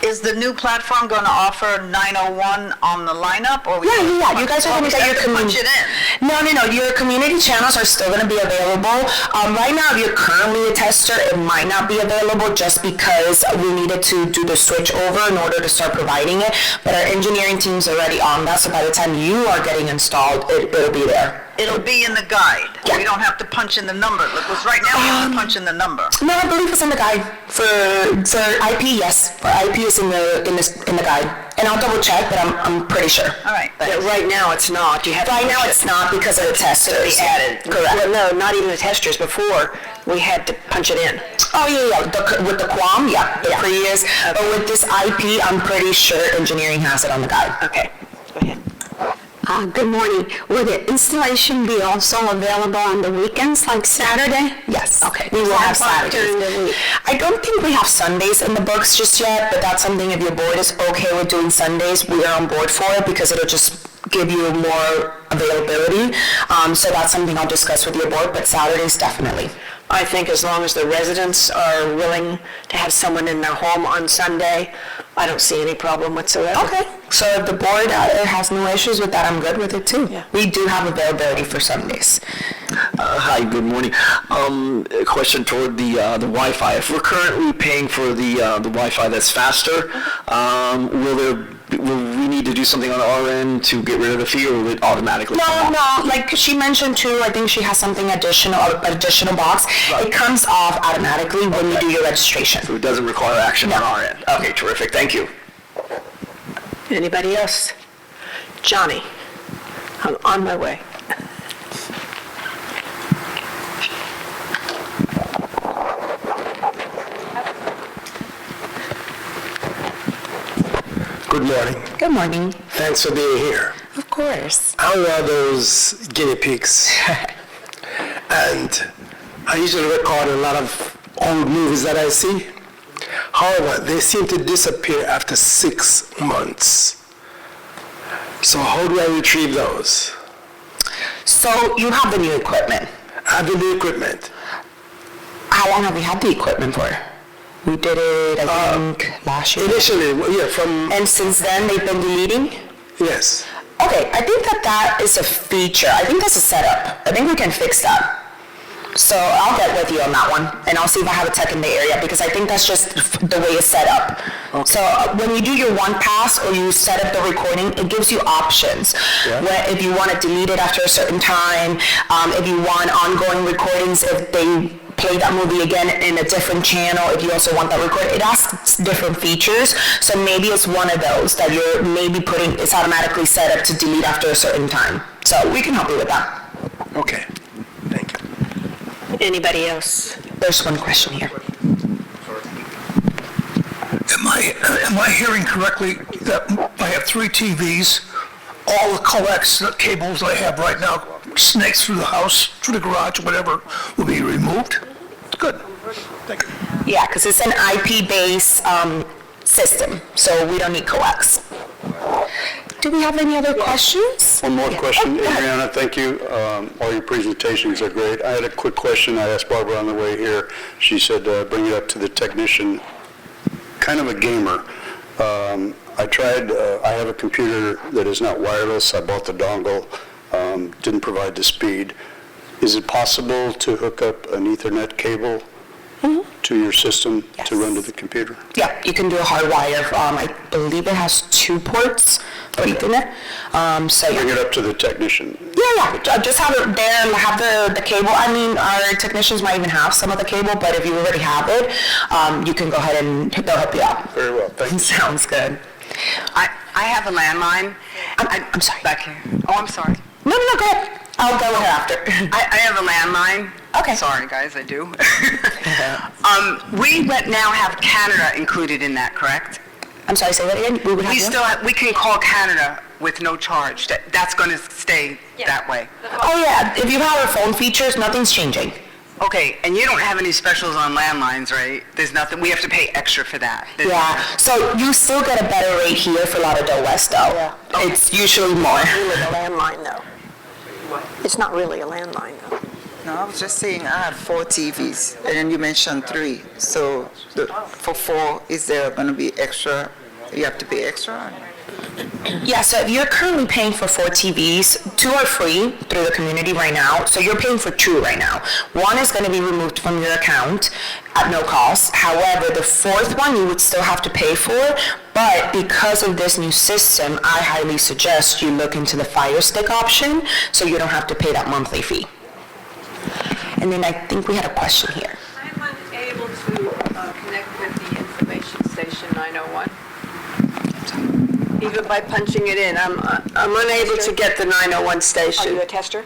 Is the new platform going to offer 901 on the lineup, or Yeah. You guys are going to get your punch it in? No. Your community channels are still going to be available. Right now, if you're currently a tester, it might not be available just because we needed to do the switch over in order to start providing it. But our engineering team's already on that, so by the time you are getting installed, it'll be there. It'll be in the guide. Yeah. We don't have to punch in the number. Because right now we have to punch in the number. No, I believe it's in the guide. For IP, yes. For IP is in the guide. And I'll double check, but I'm pretty sure. All right. But right now, it's not. You have to Right now, push it's it. not because of the testers. Be added. Correct. Well, no, not even the testers. Before, we had to punch it in. Oh, yeah. With the QAM, the pre-years. But with this IP, I'm pretty sure engineering has it on the guide. Okay, go ahead. Good morning. Will the installation be also available on the weekends, like Saturday? Yes. Okay. We will have What about Saturdays. during the week? I don't think we have Sundays in the books just yet, but that's something if your board is okay with doing Sundays, we are on board for it because it'll just give you more availability. So that's something I'll discuss with your board, but Saturdays definitely. I think as long as the residents are willing to have someone in their home on Sunday, I don't see any problem whatsoever. Okay. So if the board has no issues with that, I'm good with it too. Yeah. We do have availability for Sundays. Hi, good morning. A question toward the Wi-Fi. If we're currently paying for the Wi-Fi that's faster, will we need to do something on our end to get rid of the fee, or will it automatically come off? No, like she mentioned too, I think she has something additional box. Right. It comes off automatically when you do your registration. So it doesn't require action on our end? Okay, terrific, thank you. Anybody else? Johnny, I'm on my way. Good morning. Good morning. Thanks for being here. Of course. How are those guinea pigs? And I usually record a lot of old movies that I see. However, they seem to disappear after 6 months. So how do I retrieve those? So you have the new equipment. I have the new equipment. How long have we had the equipment for? We did it, I think, last year. Initially, yeah, from... And since then, they've been deleting? Yes. Okay, I think that is a feature. I think that's a setup. I think we can fix that. So I'll get with you on that one, and I'll see if I have a tech in the area, because I think that's just the way it's set up. So when you do your one pass or you set up the recording, it gives you options. Where if you want to delete it after a certain time, if you want ongoing recordings, if they play that movie again in a different channel, if you also want that recorded, it asks different features. So maybe it's one of those that you're maybe putting, it's automatically set up to delete after a certain time. So we can help you with that. Okay. Anybody else? There's one question here. Am I hearing correctly that I have 3 TVs, all the coax cables I have right now, snakes through the house, through the garage, whatever, will be removed? Good. Thank you. Yeah, because it's an IP-based system, so we don't need coax. Do we have any other questions? One more question. Oh, go ahead. Adriana, thank you. All your presentations are great. I had a quick question I asked Barbara on the way here. She said bring it up to the technician. Kind of a gamer. I tried, I have a computer that is not wireless. I bought the dongle, didn't provide the speed. Is it possible to hook up an Ethernet cable to your system to run to the computer? Yeah, you can do a hardwire. I believe it has 2 ports for Ethernet. So Bring it up to the technician. Yeah. Just have it there and have the cable. I mean, our technicians might even have some of the cable, but if you already have it, you can go ahead and they'll help you out. Very well, thank you. Sounds good. I have a landline. I'm sorry. Back here. Oh, I'm sorry. No, go ahead. I'll go with her after. I have a landline. Okay. Sorry, guys, I do. We now have Canada included in that, correct? I'm sorry, say that again? We can call Canada with no charge. That's going to stay that way. Oh yeah, if you have our phone features, nothing's changing. Okay, and you don't have any specials on landlines, right? There's nothing, we have to pay extra for that. Yeah, so you still get a better rate here for Lauderdale West though. Yeah. It's usually more. It's really a landline, though. It's not really a landline, though. No, I was just saying I have 4 TVs, and then you mentioned 3. So for 4, is there going to be extra? You have to pay extra? Yeah, so if you're currently paying for 4 TVs, 2 are free through the community right now, so you're paying for 2 right now. 1 is going to be removed from your account at no cost. However, the 4th one you would still have to pay for, but because of this new system, I highly suggest you look into the Fire Stick option so you don't have to pay that monthly fee. And then I think we had a question here. I'm unable to connect with the information station 901. Even by punching it in, I'm unable to get the 901 station. Are you a tester?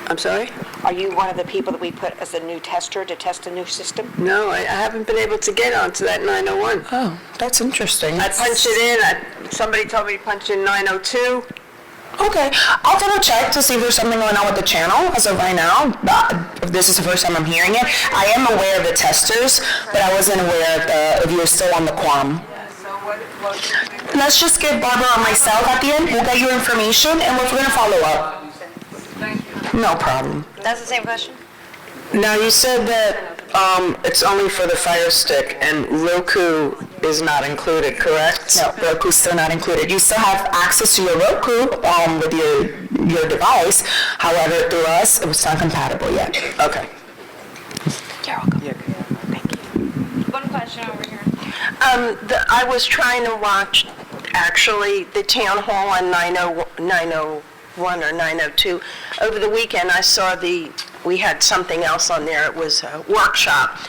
I'm sorry? Are you one of the people that we put as a new tester to test a new system? No, I haven't been able to get onto that 901. Oh, that's interesting. I punched it in, somebody told me to punch in 902. Okay, I'll double check to see if there's something going on with the channel as of right now. This is the first time I'm hearing it. I am aware of the testers, but I wasn't aware of if you were still on the QUAM. Let's just give Barbara or myself at the end. We'll get your information and we're going to follow up. No problem. That's the same question? Now, you said that it's only for the Fire Stick and Roku is not included, correct? No, Roku's still not included. You still have access to your Roku with your device. However, through us, it's not compatible yet. Okay. You're welcome. Thank you. One question over here. I was trying to watch, actually, the town hall on 901 or 902. Over the weekend, I saw we had something else on there. It was a workshop.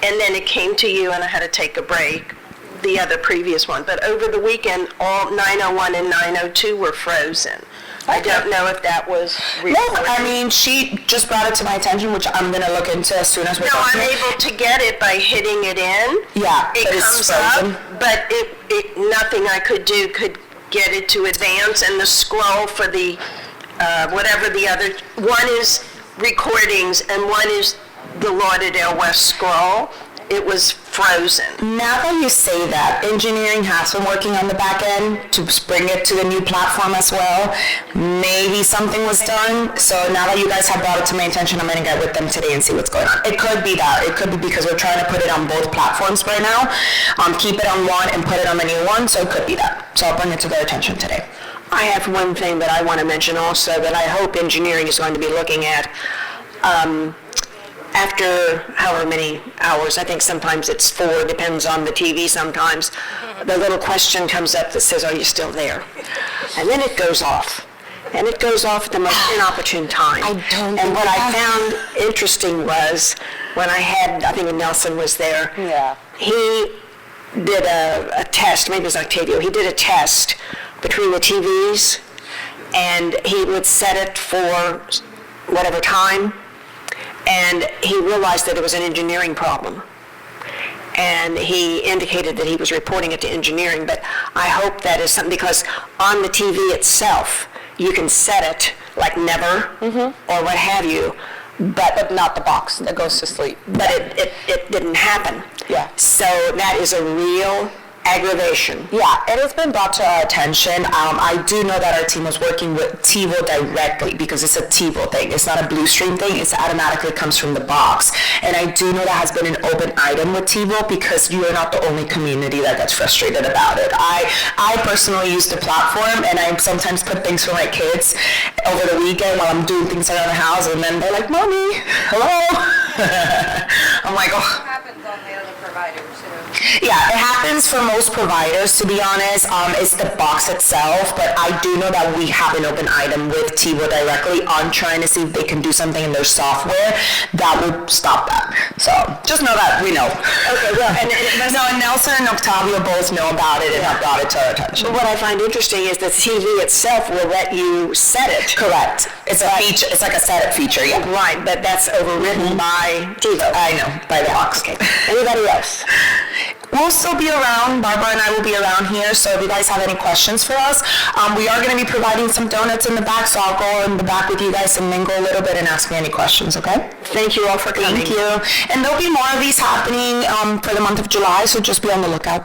And then it came to you and I had to take a break, the other previous one. But over the weekend, all 901 and 902 were frozen. I don't know if that was No, I mean, she just brought it to my attention, which I'm going to look into as soon as we're done. No, I'm able to get it by hitting it in. Yeah, it comes up, but nothing I could do could get it to advance, and the scroll for the, whatever the other, one is recordings and one is the Lauderdale West scroll. It was frozen. Now that you say that, engineering has been working on the back end to bring it to the new platform as well. Maybe something was done. So now that you guys have brought it to my attention, I'm going to get with them today and see what's going on. It could be that. It could be because we're trying to put it on both platforms right now. Keep it on one and put it on the new one. So it could be that. So I'll bring it to their attention today. I have one thing that I want to mention also that I hope engineering is going to be looking at. after however many hours, I think sometimes it's 4, depends on the TV sometimes, the little question comes up that says, are you still there? And then it goes off. And it goes off at the most inopportune time. And what I found interesting was when I think Nelson was there, he did a test, maybe it was Octavio, he did a test between the TVs, and he would set it for whatever time, and he realized that it was an engineering problem. And he indicated that he was reporting it to engineering, but I hope that is something, because on the TV itself, you can set it like never, or what have you, but not the box that goes to sleep. But it didn't happen. Yeah. So that is a real aggravation. Yeah, it has been brought to our attention. I do know that our team was working with TiVo directly because it's a TiVo thing. It's not a Blue Stream thing. It automatically comes from the box. And I do know that has been an open item with TiVo because you are not the only community that gets frustrated about it. I personally use the platform, and I sometimes put things for my kids over the weekend while I'm doing things around the house, and then they're like, Mommy, hello. I'm like, oh. What happens on the other providers? Yeah, it happens for most providers, to be honest. It's the box itself, but I do know that we have an open item with TiVo directly on trying to see if they can do something in their software that will stop that. So just know that we know. Okay, well, and Nelson and Octavio both know about it and have brought it to our attention. But what I find interesting is the TV itself will let you set it. Correct. It's a feature. It's like a setup feature, yeah. Right, but that's overridden by TiVo. I know, by the box. Okay. Anybody else? We'll still be around. Barbara and I will be around here, so if you guys have any questions for us, we are going to be providing some donuts in the back, so I'll go in the back with you guys and mingle a little bit and ask me any questions, okay? Thank you all for coming. Thank you. And there'll be more of these happening for the month of July, so just be on the lookout.